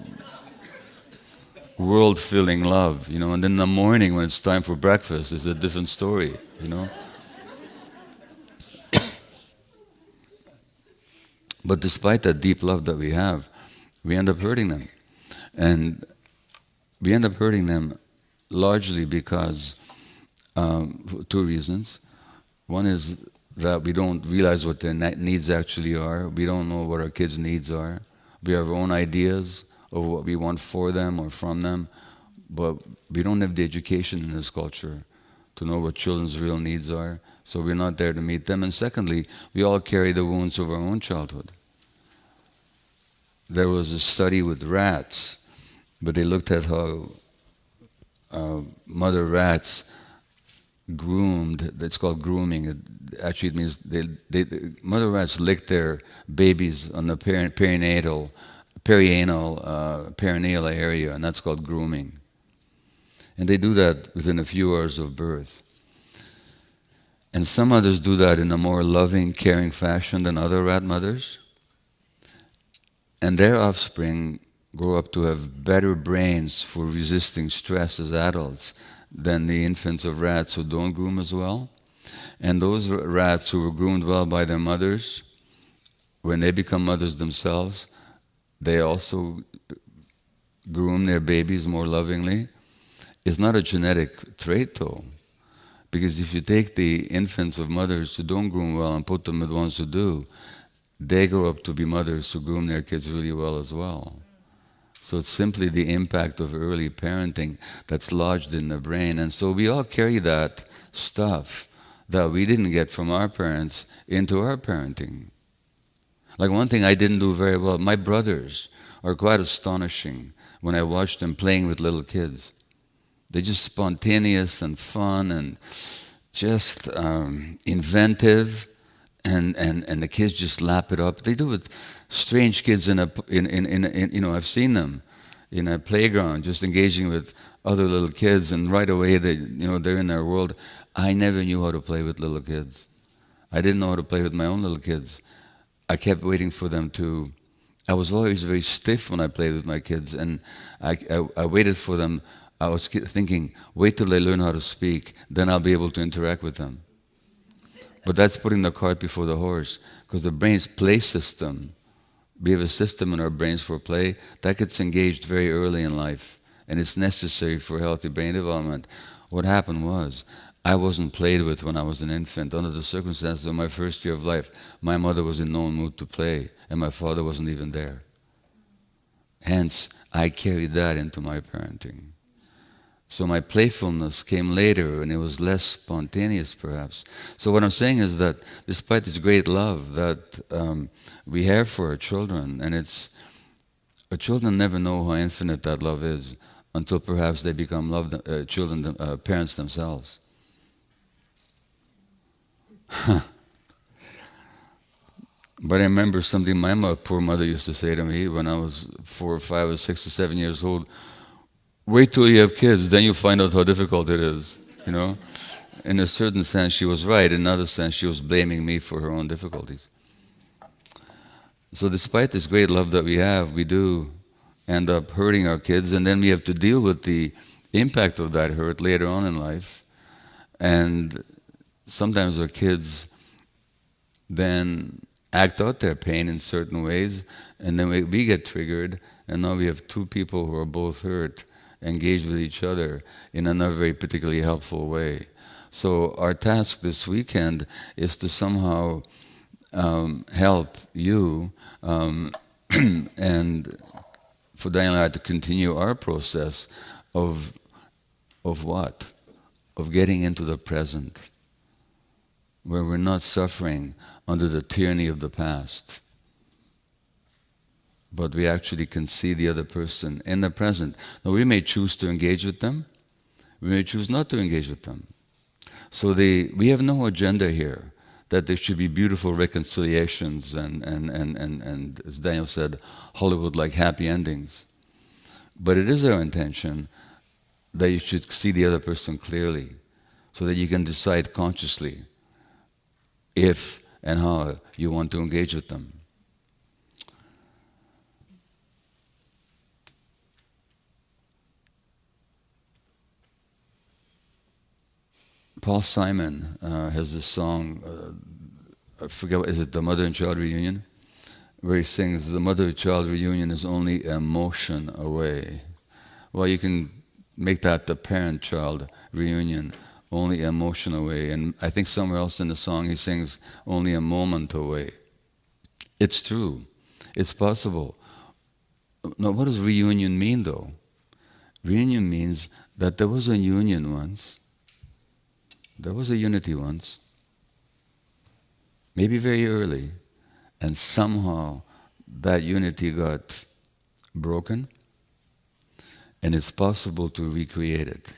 world-filling love, you know. And then in the morning when it's time for breakfast, it's a different story, you know. But despite that deep love that we have, we end up hurting them. And we end up hurting them largely because for two reasons. One is that we don't realize what their needs actually are. We don't know what our kids' needs are. We have our own ideas of what we want for them or from them, but we don't have the education in this culture to know what children's real needs are, so we're not there to meet them. And secondly, we all carry the wounds of our own childhood. There was a study with rats, but they looked at how mother rats groomed. It's called grooming. Actually, it means mother rats lick their babies on the perineal area, and that's called grooming. And they do that within a few hours of birth. And some mothers do that in a more loving, caring fashion than other rat mothers. And their offspring grow up to have better brains for resisting stress as adults than the infants of rats who don't groom as well. And those rats who were groomed well by their mothers, when they become mothers themselves, they also groom their babies more lovingly. It's not a genetic trait though, because if you take the infants of mothers who don't groom well and put them with ones who do, they grow up to be mothers who groom their kids really well as well. So it's simply the impact of early parenting that's lodged in the brain. And so we all carry that stuff that we didn't get from our parents into our parenting. Like one thing I didn't do very well, my brothers are quite astonishing when I watch them playing with little kids. They're just spontaneous and fun and just inventive, and the kids just lap it up. They do with strange kids in you know, I've seen them in a playground just engaging with other little kids, and right away they're in their world. I never knew how to play with little kids. I didn't know how to play with my own little kids. I kept waiting for them to. I was always very stiff when I played with my kids, and I waited for them. I was thinking, wait till they learn how to speak, then I'll be able to interact with them. But that's putting the cart before the horse, because the brain's play system, we have a system in our brains for play, that gets engaged very early in life, and it's necessary for healthy brain development. What happened was, I wasn't played with when I was an infant. Under the circumstances of my first year of life, my mother was in no mood to play, and my father wasn't even there. Hence, I carried that into my parenting. So my playfulness came later, and it was less spontaneous, perhaps. So what I'm saying is that despite this great love that we have for our children, and our children never know how infinite that love is until perhaps they become parents themselves. But I remember something my poor mother used to say to me when I was 4 or 5 or 6 or 7 years old. Wait till you have kids, then you'll find out how difficult it is, you know? In a certain sense, she was right. In another sense, she was blaming me for her own difficulties. So despite this great love that we have, we do end up hurting our kids, and then we have to deal with the impact of that hurt later on in life. And sometimes our kids then act out their pain in certain ways, and then we get triggered, and now we have two people who are both hurt, engaged with each other in a not very particularly helpful way. So our task this weekend is to somehow help you and for Daniel and I to continue our process of what? Of getting into the present, where we're not suffering under the tyranny of the past, but we actually can see the other person in the present. Now we may choose to engage with them, we may choose not to engage with them. So we have no agenda here that there should be beautiful reconciliations and as Daniel said, Hollywood-like happy endings. But it is our intention that you should see the other person clearly, so that you can decide consciously if and how you want to engage with them. Paul Simon has this song, I forget, is it the Mother and Child Reunion? Where he sings, the mother-child reunion is only a motion away. Well, you can make that the parent-child reunion, only a motion away. And I think somewhere else in the song he sings, only a moment away. It's true. It's possible. Now, what does reunion mean, though? Reunion means that there was a union once. There was a unity once. Maybe very early. And somehow that unity got broken, and it's possible to recreate it.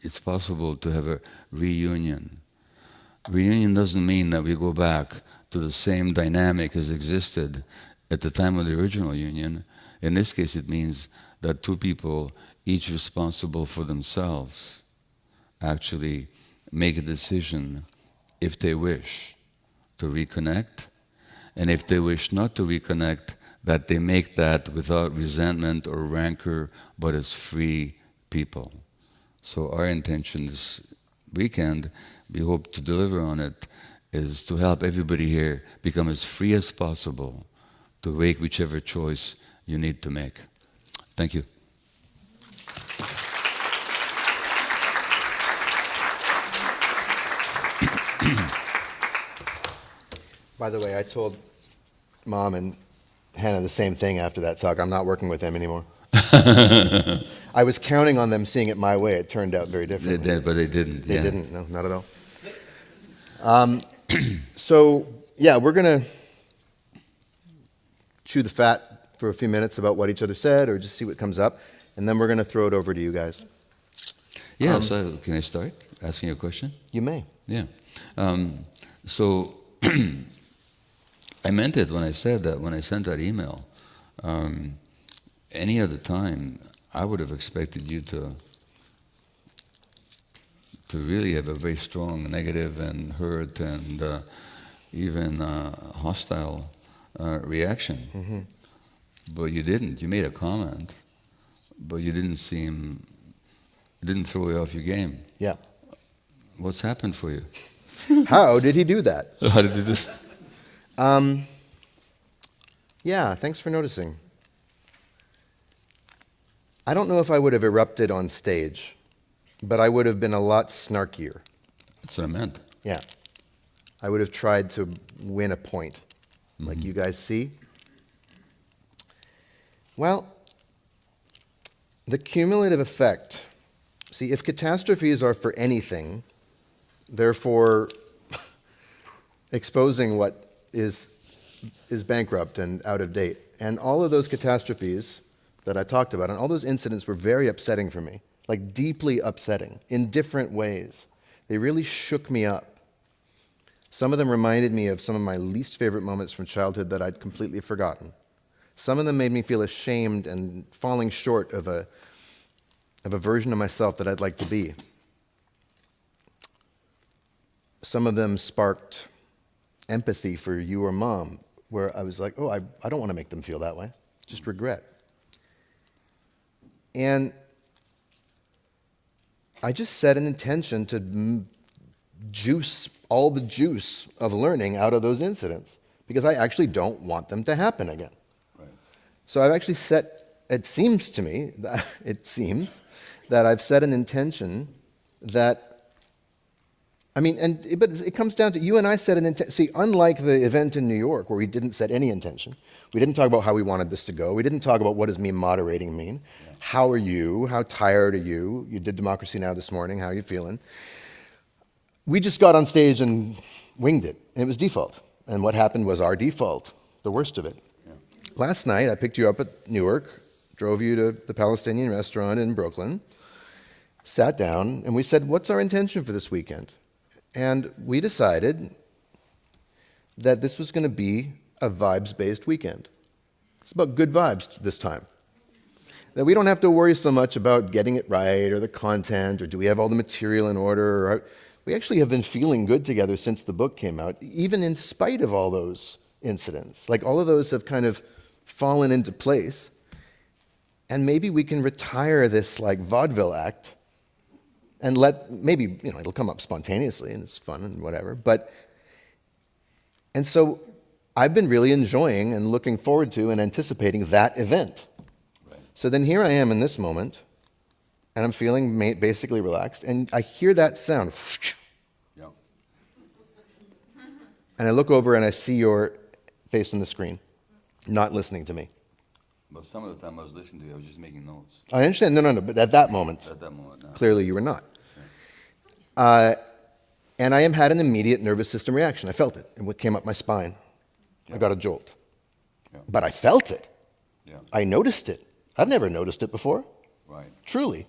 It's possible to have a reunion. Reunion doesn't mean that we go back to the same dynamic as existed at the time of the original union. In this case, it means that two people, each responsible for themselves, actually make a decision, if they wish, to reconnect. And if they wish not to reconnect, that they make that without resentment or rancor, but as free people. So our intention this weekend, we hope to deliver on it, is to help everybody here become as free as possible to make whichever choice you need to make. Thank you. By the way, I told Mom and Hannah the same thing after that talk. I'm not working with them anymore. I was counting on them seeing it my way. It turned out very differently. They did, but they didn't. They didn't, no, not at all. So, yeah, we're going to chew the fat for a few minutes about what each other said, or just see what comes up, and then we're going to throw it over to you guys. Yeah, so can I start asking you a question? You may. Yeah. So I meant it when I said that, when I sent that email. Any other time, I would have expected you to really have a very strong negative and hurt and even hostile reaction. Mm-hmm. But you didn't. You made a comment, but you didn't it didn't throw you off your game. Yeah. What's happened for you? How did he do that? How did he do that? Yeah, thanks for noticing. I don't know if I would have erupted on stage, but I would have been a lot snarkier. That's what I meant. Yeah. I would have tried to win a point, like you guys see. Well, the cumulative effect. See, if catastrophes are for anything, therefore exposing what is bankrupt and out of date. And all of those catastrophes that I talked about, and all those incidents were very upsetting for me, like deeply upsetting in different ways. They really shook me up. Some of them reminded me of some of my least favorite moments from childhood that I'd completely forgotten. Some of them made me feel ashamed and falling short of a version of myself that I'd like to be. Some of them sparked empathy for you or Mom, where I was like, oh, I don't want to make them feel that way. Just regret. And I just set an intention to juice all the juice of learning out of those incidents, because I actually don't want them to happen again. Right. So I've actually it seems that I've set an intention that, but it comes down to, you and I set an intention. See, unlike the event in New York where we didn't set any intention, we didn't talk about how we wanted this to go, we didn't talk about what does me moderating mean, how are you, how tired are you, you did Democracy Now! This morning, how are you feeling? We just got on stage and winged it, and it was default. And what happened was our default, the worst of it. Yeah. Last night, I picked you up at Newark, drove you to the Palestinian restaurant in Brooklyn, sat down, and we said, what's our intention for this weekend? And we decided that this was going to be a vibes-based weekend. It's about good vibes this time. That we don't have to worry so much about getting it right or the content or do we have all the material in order. we actually have been feeling good together since the book came out, even in spite of all those incidents. Like all of those have kind of fallen into place. And maybe we can retire this like vaudeville act and maybe, it'll come up spontaneously and it's fun and whatever. And so I've been really enjoying and looking forward to and anticipating that event. Right. So then here I am in this moment, and I'm feeling basically relaxed, and I hear that sound. Yeah. And I look over and I see your face on the screen, not listening to me. But some of the time I was listening to you, I was just making notes. I understand. No, but at that moment, No. Clearly you were not. And I had an immediate nervous system reaction. I felt it. It came up my spine. Yeah. I got a jolt. Yeah. But I felt it. Yeah. I noticed it. I've never noticed it before. Right. Truly.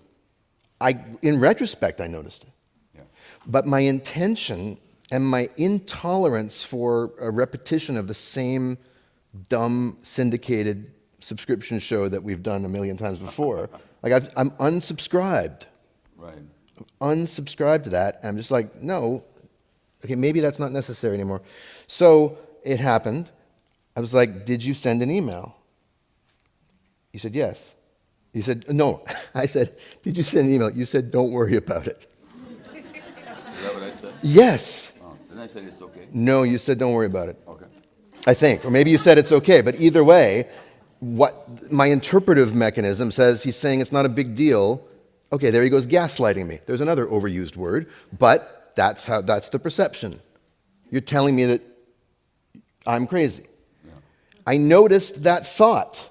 In retrospect, I noticed it. Yeah. But my intention and my intolerance for a repetition of the same dumb syndicated subscription show that we've done a million times before, I'm unsubscribed. Right. I'm unsubscribed to that. And I'm just like, no, okay, maybe that's not necessary anymore. So it happened. I was like, did you send an email? You said, yes. You said, no. I said, did you send an email? You said, don't worry about it. Is that what I said? Yes. Oh, then I said it's okay. No, you said, don't worry about it. Okay. I think. Or maybe you said it's okay. But either way, what my interpretive mechanism says, he's saying it's not a big deal. Okay, there he goes gaslighting me. There's another overused word, but that's the perception. You're telling me that I'm crazy. Yeah. I noticed that thought.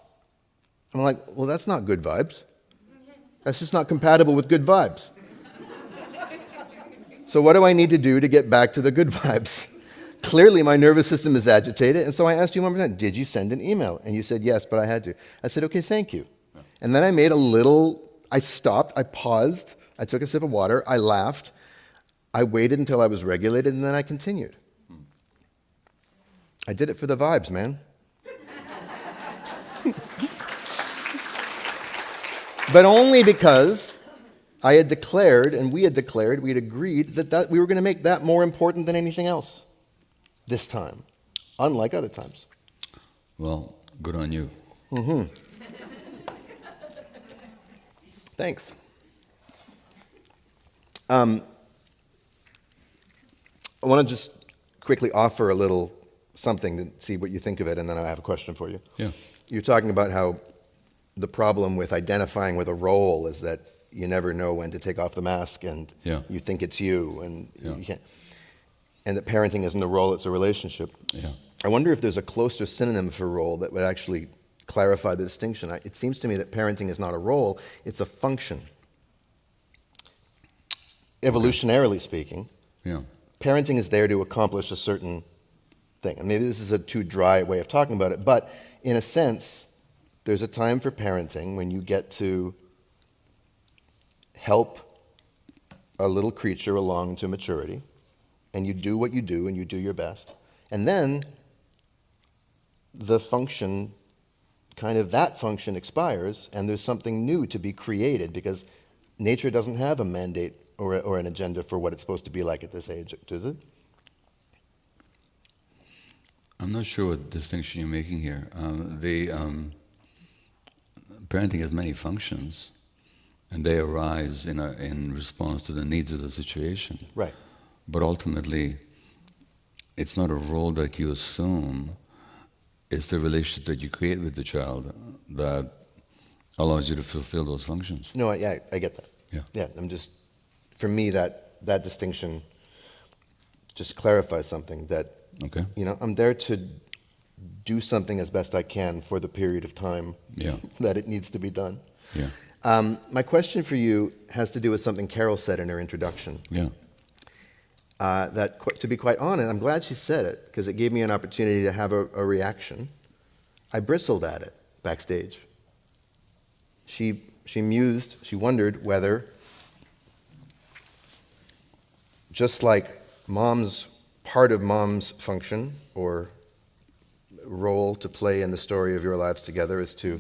I'm like, well, that's not good vibes. That's just not compatible with good vibes. So what do I need to do to get back to the good vibes? Clearly, my nervous system is agitated, and so I asked you one more time, did you send an email? And you said, yes, but I had to. I said, okay, thank you. Yeah. And then I stopped, I paused, I took a sip of water, I laughed, I waited until I was regulated, and then I continued. I did it for the vibes, man. But only because I had declared, and we had agreed that we were going to make that more important than anything else this time, unlike other times. Well, good on you. Mm-hmm. Thanks. I want to just quickly offer a little something to see what you think of it, and then I have a question for you. Yeah. You're talking about how the problem with identifying with a role is that you never know when to take off the mask, and you think it's you, and you can't. And that parenting isn't a role, it's a relationship. Yeah. I wonder if there's a closer synonym for role that would actually clarify the distinction. It seems to me that parenting is not a role, it's a function. Evolutionarily speaking, parenting is there to accomplish a certain thing. And maybe this is a too dry way of talking about it, but in a sense, there's a time for parenting when you get to help a little creature along to maturity, and you do what you do, and you do your best. And then the function, that function expires, and there's something new to be created, because nature doesn't have a mandate or an agenda for what it's supposed to be like at this age, does it? I'm not sure what distinction you're making here. Parenting has many functions, and they arise in response to the needs of the situation. Right. But ultimately, it's not a role that you assume. It's the relationship that you create with the child that allows you to fulfill those functions. No, I get that. Yeah. For me, that distinction just clarifies something that, okay. I'm there to do something as best I can for the period of time that it needs to be done. Yeah. My question for you has to do with something Carol said in her introduction. Yeah. That, to be quite honest, I'm glad she said it, because it gave me an opportunity to have a reaction. I bristled at it backstage. She mused, she wondered whether, just like part of mom's function or role to play in the story of your lives together is to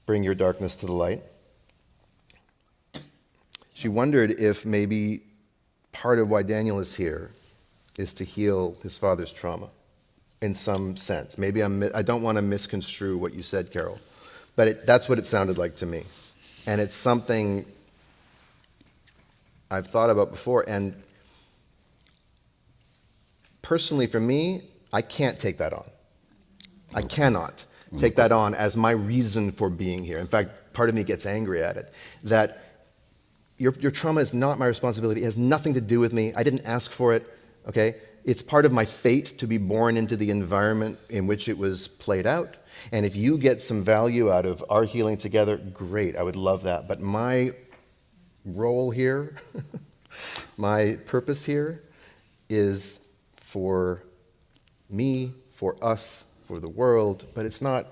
bring your darkness to the light. She wondered if maybe part of why Daniel is here is to heal his father's trauma in some sense. Maybe I don't want to misconstrue what you said, Carol, but that's what it sounded like to me. And it's something I've thought about before, and personally for me, I can't take that on. I cannot take that on as my reason for being here. In fact, part of me gets angry at it, that your trauma is not my responsibility. It has nothing to do with me. I didn't ask for it, okay? It's part of my fate to be born into the environment in which it was played out. And if you get some value out of our healing together, great, I would love that. But my role here, my purpose here is for me, for us, for the world, but it's not.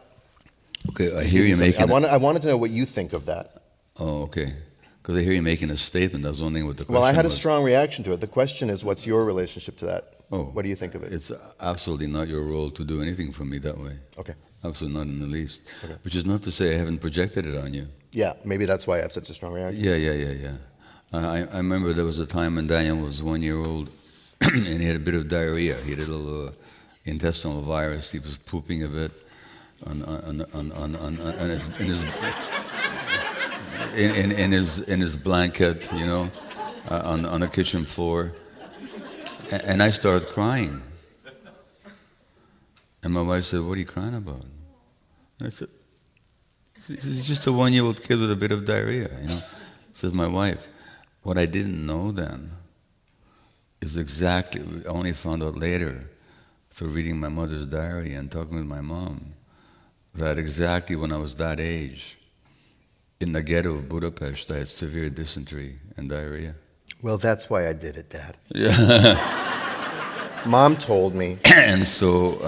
Okay, I hear you making. I wanted to know what you think of that. Oh, okay. Because I hear you making a statement. I was wondering what the question was. Well, I had a strong reaction to it. The question is, what's your relationship to that? Oh, what do you think of it? It's absolutely not your role to do anything for me that way. Okay. Absolutely not in the least. Okay. Which is not to say I haven't projected it on you. Yeah, maybe that's why I have such a strong reaction. Yeah. I remember there was a time when Daniel was 1 year old and he had a bit of diarrhea. He had a little intestinal virus. He was pooping a bit in his blanket, you know, on the kitchen floor. And I started crying. And my wife said, "What are you crying about?" And I said, "He's just a 1 year old kid with a bit of diarrhea, you know." Says my wife, "What I didn't know then is exactly, I only found out later through reading my mother's diary and talking with my mom, that exactly when I was that age, in the ghetto of Budapest, I had severe dysentery and diarrhea." Well, that's why I did it, Dad. Yeah. Mom told me. And so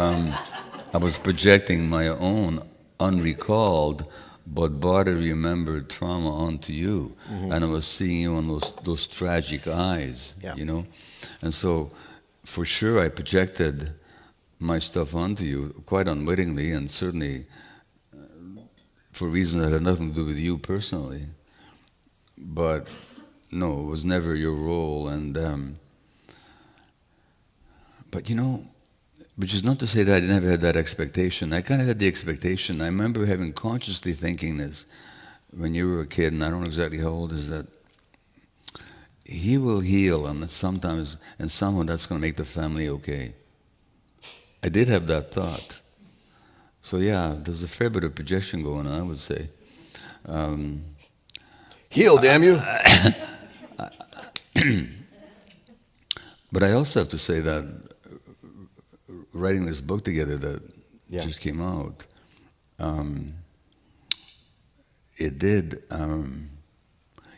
I was projecting my own unrecalled but body remembered trauma onto you. Mm-hmm. And I was seeing you on those tragic eyes, yeah. You know? And so for sure I projected my stuff onto you quite unwittingly, and certainly for reasons that had nothing to do with you personally. But no, it was never your role. And but you know, which is not to say that I never had that expectation. I kind of had the expectation. I remember having consciously thinking this when you were a kid, and I don't know exactly how old is that. He will heal, and sometimes, and somehow that's going to make the family okay. I did have that thought. So yeah, there's a fair bit of projection going on, I would say. Heal, damn you! But I also have to say that writing this book together that just came out, it did.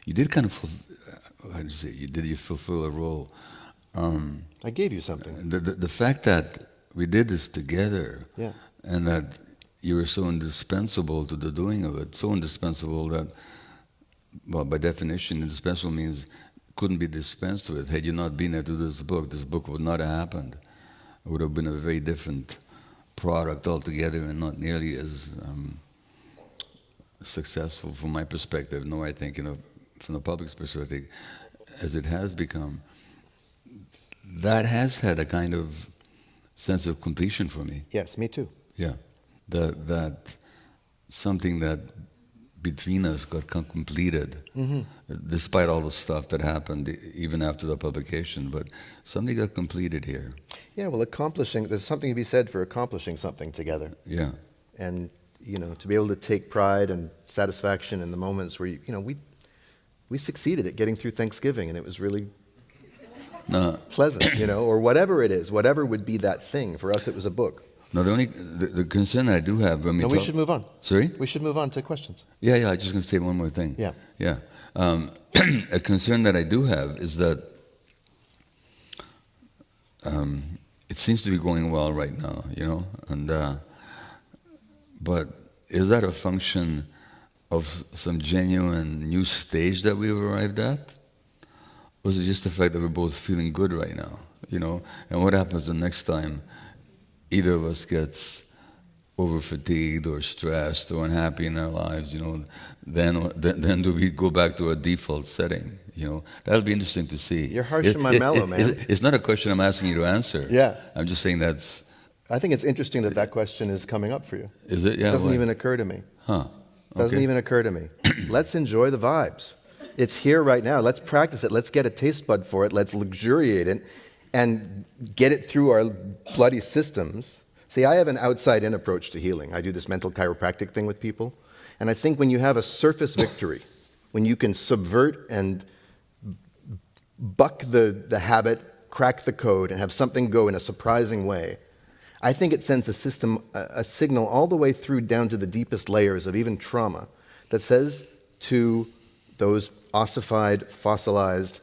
You did kind of, how do you say? You fulfill a role. I gave you something. The fact that we did this together, and that you were so indispensable to the doing of it, so indispensable that, well, by definition, indispensable means couldn't be dispensed with. Had you not been there to do this book would not have happened. It would have been a very different product altogether, and not nearly as successful from my perspective, nor I think, from the public's perspective, as it has become. That has had a kind of sense of completion for me. Yes, me too. Yeah, that something that between us got completed, despite all the stuff that happened even after the publication, but something got completed here. Yeah, well, there's something to be said for accomplishing something together. Yeah. And, to be able to take pride and satisfaction in the moments where, we succeeded at getting through Thanksgiving, and it was really pleasant, or whatever it is, whatever would be that thing. For us, it was a book. No, the concern that I do have when we should move on. Sorry? We should move on to questions. Yeah, I'm just going to say one more thing. Yeah. A concern that I do have is that it seems to be going well right now, and but is that a function of some genuine new stage that we've arrived at? Or is it just the fact that we're both feeling good right now, And what happens the next time either of us gets over-fatigued or stressed or unhappy in our lives, then do we go back to our default setting? That'll be interesting to see. You're harsh on my mellow, man. It's not a question I'm asking you to answer. Yeah. I'm just saying that's... I think it's interesting that question is coming up for you. Is it? Yeah. It doesn't even occur to me. Huh. Doesn't even occur to me. Let's enjoy the vibes. It's here right now. Let's practice it. Let's get a taste bud for it. Let's luxuriate it and get it through our bloody systems. See, I have an outside-in approach to healing. I do this mental chiropractic thing with people. And I think when you have a surface victory, when you can subvert and buck the habit, crack the code, and have something go in a surprising way, I think it sends a signal all the way through down to the deepest layers of even trauma that says to those ossified, fossilized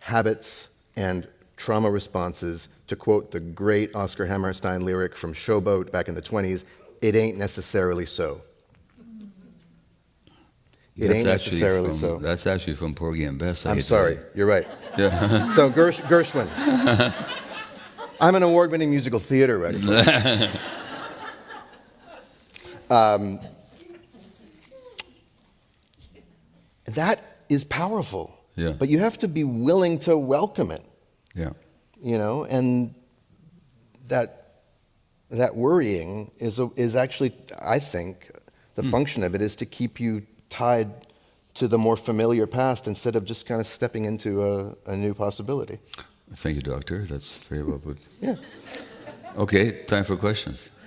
habits and trauma responses, to quote the great Oscar Hammerstein lyric from Showboat back in the 20s, it ain't necessarily so. It ain't necessarily so. That's actually from Porgy and Bess. I'm sorry, you're right. Yeah. So Gershwin. I'm an award-winning musical theater writer. That is powerful. Yeah. But you have to be willing to welcome it. Yeah. And that worrying is actually, I think, the function of it is to keep you tied to the more familiar past instead of just kind of stepping into a new possibility. Thank you, Doctor. That's very well put. Yeah. Okay, time for questions.